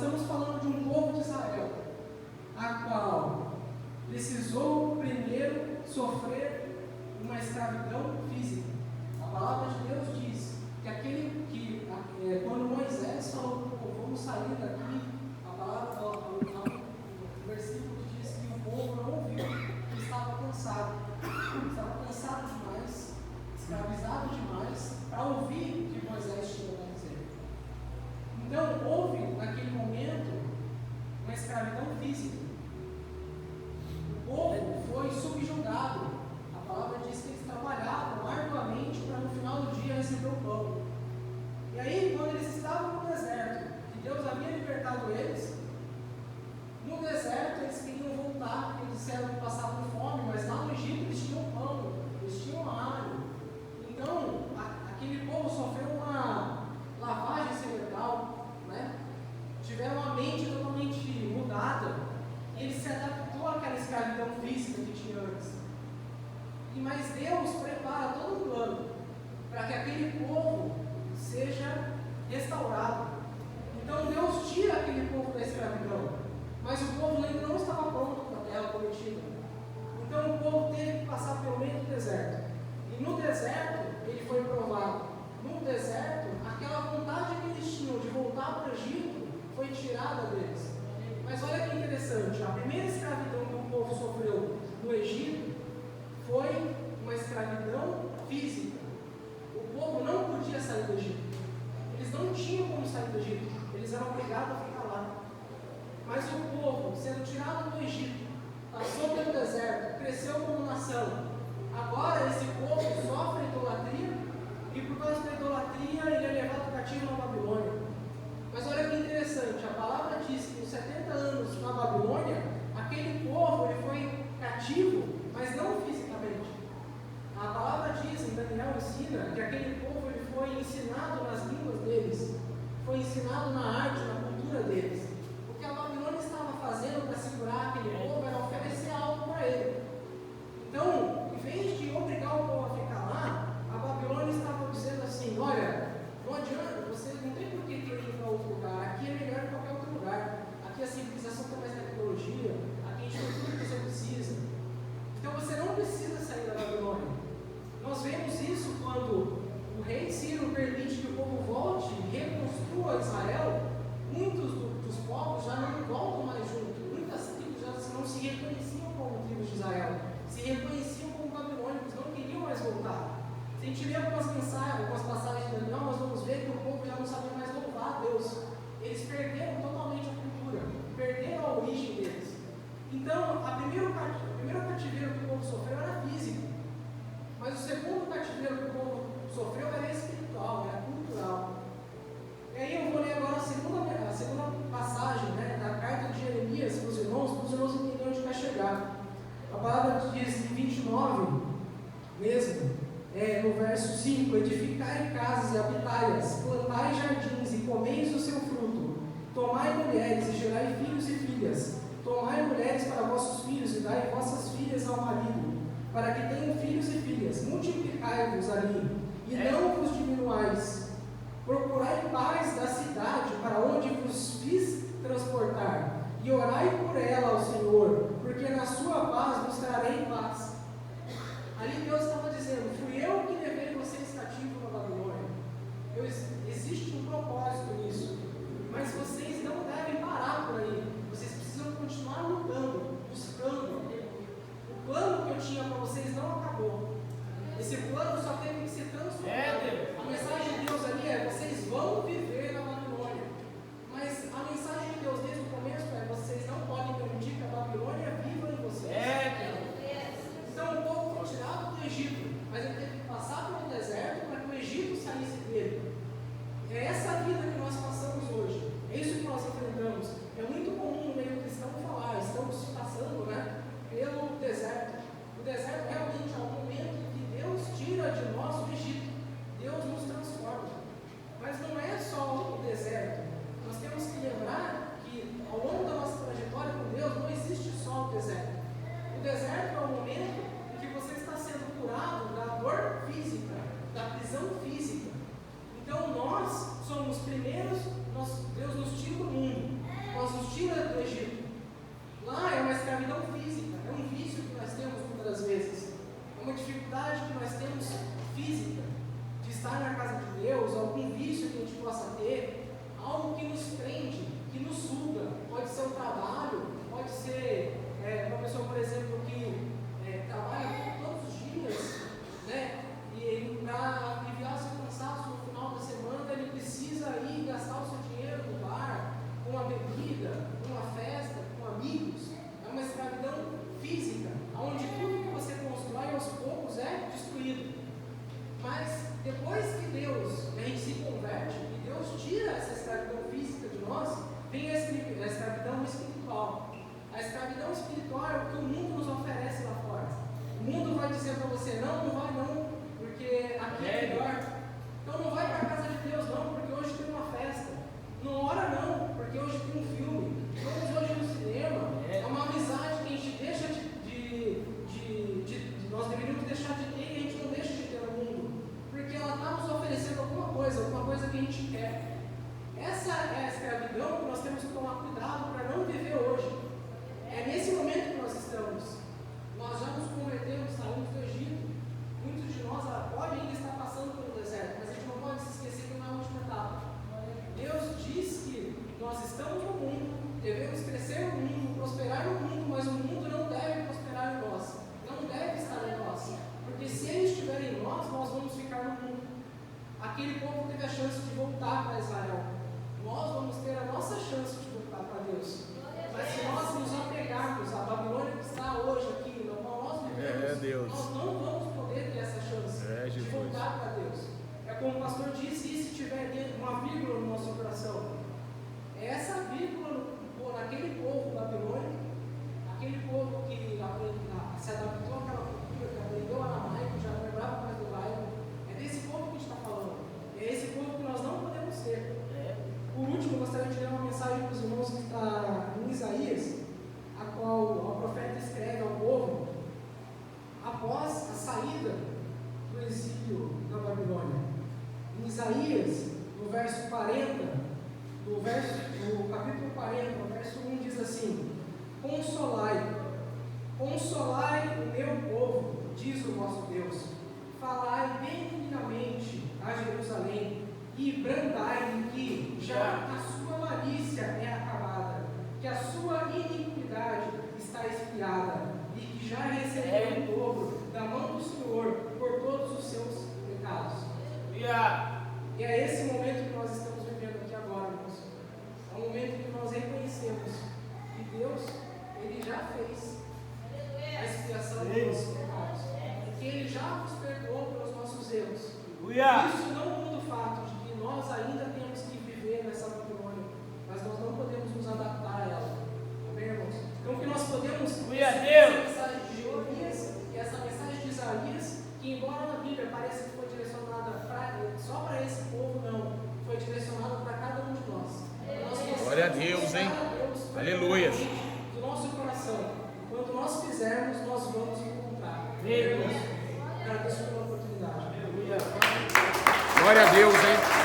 estamos falando de um povo de Israel, a qual precisou primeiro sofrer uma escravidão física. A palavra de Deus diz que quando Moisés falou, vamos sair daqui, o versículo diz que o povo não ouviu, que estava cansado demais, escravizado demais, para ouvir o que Moisés tinha para dizer. Então, houve naquele momento uma escravidão física. O povo foi subjugado. A palavra diz que eles trabalhavam arduamente para no final do dia receber o pão. E aí, quando eles estavam no deserto, que Deus havia libertado eles, no deserto eles queriam voltar, porque eles disseram que passavam fome, mas lá no Egito eles tinham pão, eles tinham água. Então, aquele povo sofreu uma lavagem cerebral, né? Tiveram a mente totalmente mudada, e ele se adaptou àquela escravidão física que tinha antes. Mas Deus prepara todo um plano para que aquele povo seja restaurado. Então Deus tira aquele povo da escravidão, mas o povo ainda não estava pronto para a terra prometida. Então o povo teve que passar pelo meio do deserto. E no deserto ele foi provado. No deserto, aquela vontade que eles tinham de voltar para o Egito foi tirada deles. Mas olha que interessante, a primeira escravidão que o povo sofreu no Egito foi uma escravidão física. O povo não podia sair do Egito. Eles não tinham como sair do Egito. Eles eram obrigados a ficar lá. Mas o povo, sendo tirado do Egito, passou pelo deserto, cresceu como nação. Agora esse povo sofre idolatria, e por causa da idolatria ele é levado cativo na Babilônia. Mas olha que interessante, a palavra diz que nos 70 anos na Babilônia, aquele povo ele foi cativo, mas não fisicamente. A palavra diz, em Daniel ensina, que aquele povo ele foi ensinado nas línguas deles, foi ensinado na arte, na cultura deles. O que a Babilônia estava fazendo para segurar aquele povo era oferecer algo para ele. Então, em vez de obrigar o povo a ficar lá, a Babilônia estava dizendo assim: olha, não adianta, você não tem por que ir para outro lugar, aqui é melhor que qualquer outro lugar, aqui a civilização tem mais tecnologia, aqui a gente tem tudo que você precisa. Então você não precisa sair da Babilônia. Nós vemos isso quando o rei Ciro permite que o povo volte e reconstrua Israel. Muitos dos povos já não voltam mais juntos. Muitas tribos já não se reconheciam como tribos de Israel, se reconheciam como babilônicos, não queriam mais voltar. Se a gente ler algumas passagens de Daniel, nós vamos ver que o povo já não sabia mais louvar a Deus. Eles perderam totalmente a cultura, perderam a origem deles. Então, o primeiro cativeiro que o povo sofreu era físico. Mas o segundo cativeiro que o povo sofreu era espiritual, era cultural. E aí eu vou ler agora a segunda passagem, né, da carta de Jeremias para os irmãos entenderem onde vai chegar. A palavra diz em 29, mesmo, no verso 5: edificai casas e habitai-as, plantai jardins e comeis o seu fruto, tomai mulheres e gerai filhos e filhas, tomai mulheres para vossos filhos e dai vossas filhas ao marido, para que tenham filhos e filhas, multiplicai-vos ali, e não vos diminuais. Procurai paz da cidade para onde vos fiz transportar, e orai por ela ao Senhor, porque na sua paz vos trarei paz. Ali Deus estava dizendo: fui eu que levei vocês cativos na Babilônia. Existe um propósito nisso, mas vocês não devem parar por aí. Vocês precisam continuar lutando, buscando. O plano que eu tinha para vocês não acabou. Esse plano só teve que ser transformado. A mensagem de Deus ali é: vocês vão viver na Babilônia. Mas a mensagem A escravidão espiritual é o que o mundo nos oferece lá fora. O mundo vai dizer para você, não vai não, porque aqui é melhor. Então não vai para a casa de Deus não, porque hoje tem uma festa. Não ora não, porque hoje tem um filme. Vamos hoje no cinema. É uma amizade que a gente deixa nós deveríamos deixar de ter e a gente não deixa de ter no mundo. Porque ela está nos oferecendo alguma coisa que a gente quer. Essa é a escravidão que nós temos que tomar cuidado para não viver hoje. É nesse momento que nós estamos. Nós já nos convertemos, saímos do Egito. Muitos de nós podem ainda estar passando pelo deserto, mas a gente não pode se esquecer que não é a última etapa. Deus diz que nós estamos no mundo, devemos crescer no mundo, prosperar no mundo, mas o mundo não deve prosperar em nós. Não deve estar em nós. Porque se ele estiver em nós vamos ficar no mundo. Aquele povo teve a chance de voltar para Israel. Nós vamos ter a nossa chance de voltar para Deus. Mas se nós nos apegarmos à Babilônia que está hoje aqui, no qual nós vivemos, nós não vamos poder ter essa chance de voltar para Deus. É como o pastor disse, e se tiver uma vírgula no nosso coração? É essa vírgula naquele povo babilônico, aquele povo que se adaptou àquela cultura, que aprendeu aramaico, já não lembrava mais do bairro. É desse povo que a gente está falando. É esse povo que nós não podemos ser. Por último, eu gostaria de ler uma mensagem para os irmãos que está em Isaías, a qual o profeta escreve ao povo após a saída do exílio da Babilônia. Em Isaías, no verso 40, no capítulo 40, no verso 1, diz assim: Consolai o meu povo, diz o vosso Deus, falai benignamente a Jerusalém, e brandai que já a sua malícia é acabada, que a sua iniquidade está expiada, e que já recebeu o dobro da mão do Senhor por todos os seus pecados. E é esse momento que nós estamos vivendo aqui agora, irmãos. É um momento que nós reconhecemos que Deus, Ele já fez a expiação dos nossos pecados, que Ele já nos perdoou pelos nossos erros. Isso não muda o fato de que nós ainda temos que viver nessa Babilônia, mas nós não podemos nos adaptar a ela. Amém, irmãos? Então, que nós podemos receber essa mensagem de Jeremias e essa mensagem de Isaías, que embora na Bíblia pareça que foi direcionada só para esse povo, não, foi direcionada para cada um de nós. Glória a Deus, hein? Aleluia. Do nosso coração. Quando nós fizermos, nós vamos encontrar. Deus. Agradeço pela oportunidade. Glória a Deus, hein?